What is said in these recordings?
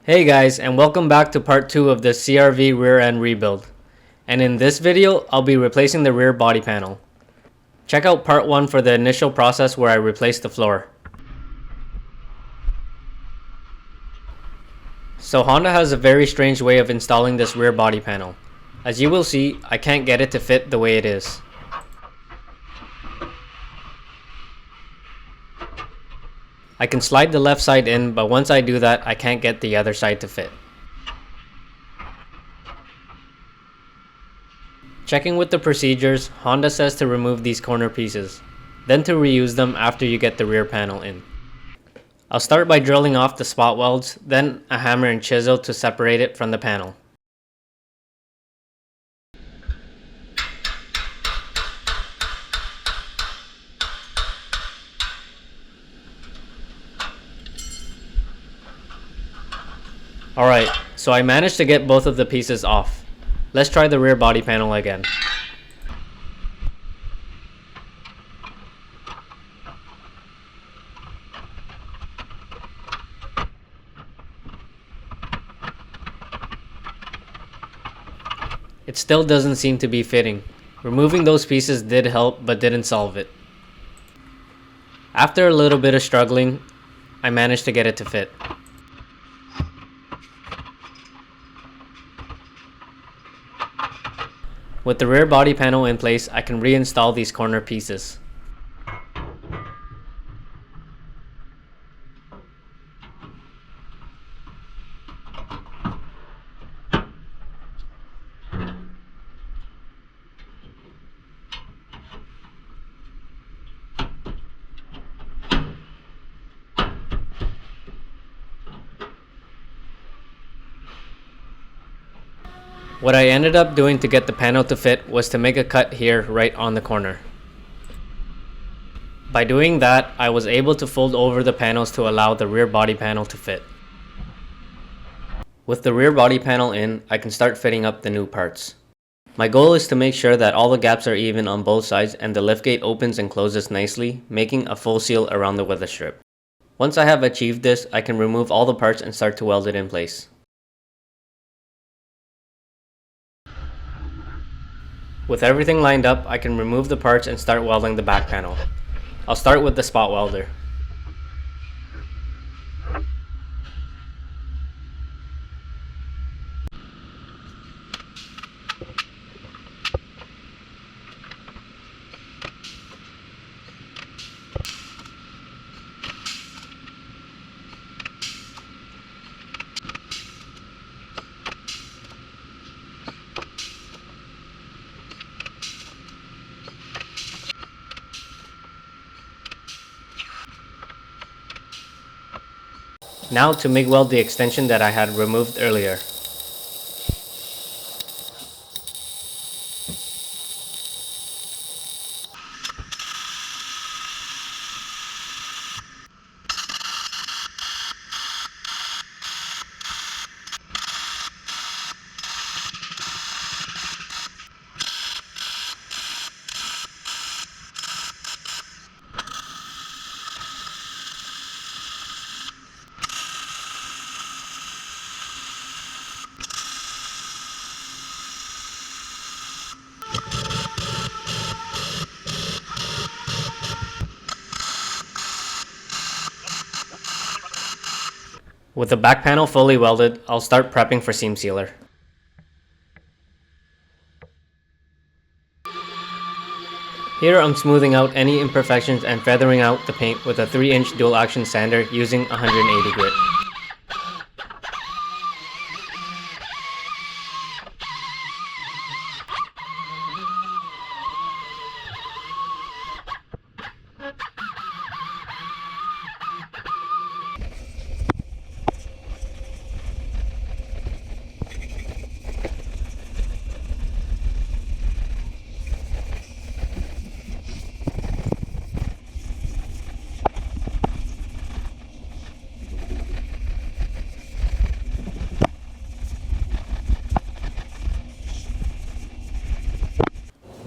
Hey guys, and welcome back to part 2 of the CRV rear end rebuild. And in this video, I'll be replacing the rear body panel. Check out part 1 for the initial process where I replaced the floor. So Honda has a very strange way of installing this rear body panel. As you will see, I can't get it to fit the way it is. I can slide the left side in, but once I do that, I can't get the other side to fit. Checking with the procedures, Honda says to remove these corner pieces, then to reuse them after you get the rear panel in. I'll start by drilling off the spot welds, then a hammer and chisel to separate it from the panel. Alright, so I managed to get both of the pieces off. Let's try the rear body panel again. It still doesn't seem to be fitting. Removing those pieces did help, but didn't solve it. After a little bit of struggling, I managed to get it to fit. With the rear body panel in place, I can reinstall these corner pieces. What I ended up doing to get the panel to fit was to make a cut here right on the corner. By doing that, I was able to fold over the panels to allow the rear body panel to fit. With the rear body panel in, I can start fitting up the new parts. My goal is to make sure that all the gaps are even on both sides and the liftgate opens and closes nicely, making a full seal around the weather strip. Once I have achieved this, I can remove all the parts and start to weld it in place. With everything lined up, I can remove the parts and start welding the back panel. I'll start with the spot welder. Now to MIG weld the extension that I had removed earlier. With the back panel fully welded, I'll start prepping for seam sealer. Here I'm smoothing out any imperfections and feathering out the paint with a 3-inch dual action sander using 180 grit.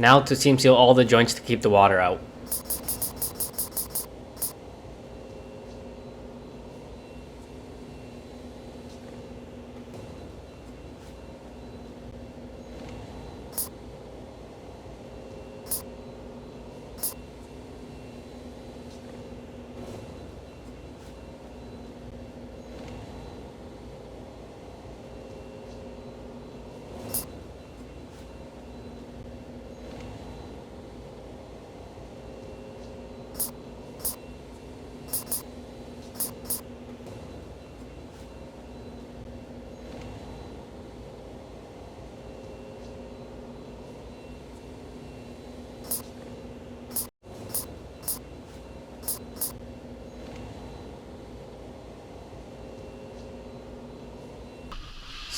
Now to seam seal all the joints to keep the water out.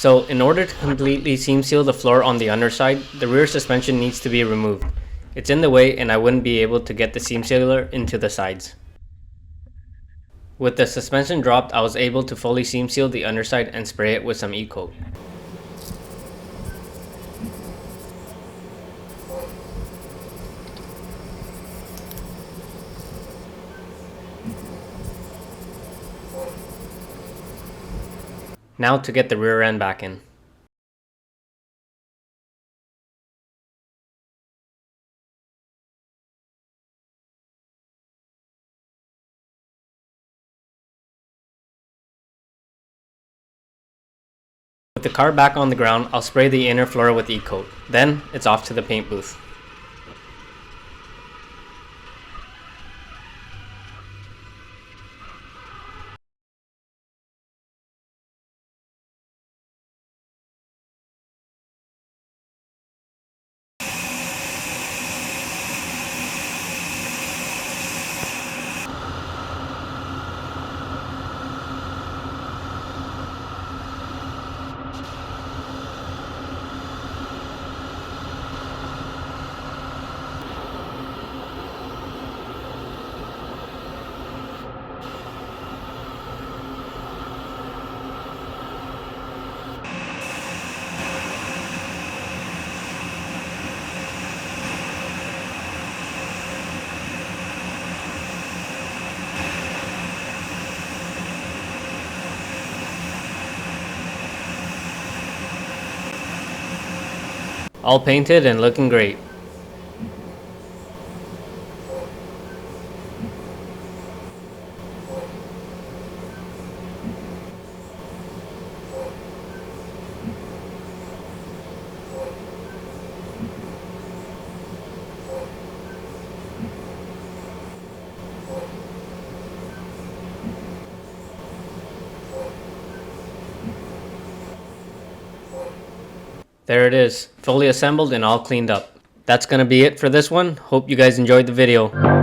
So in order to completely seam seal the floor on the underside, the rear suspension needs to be removed. It's in the way and I wouldn't be able to get the seam sealer into the sides. With the suspension dropped, I was able to fully seam seal the underside and spray it with some E-coat. Now to get the rear end back in. With the car back on the ground, I'll spray the inner floor with E-coat. Then, it's off to the paint booth. All painted and looking great. There it is, fully assembled and all cleaned up. That's gonna be it for this one. Hope you guys enjoyed the video.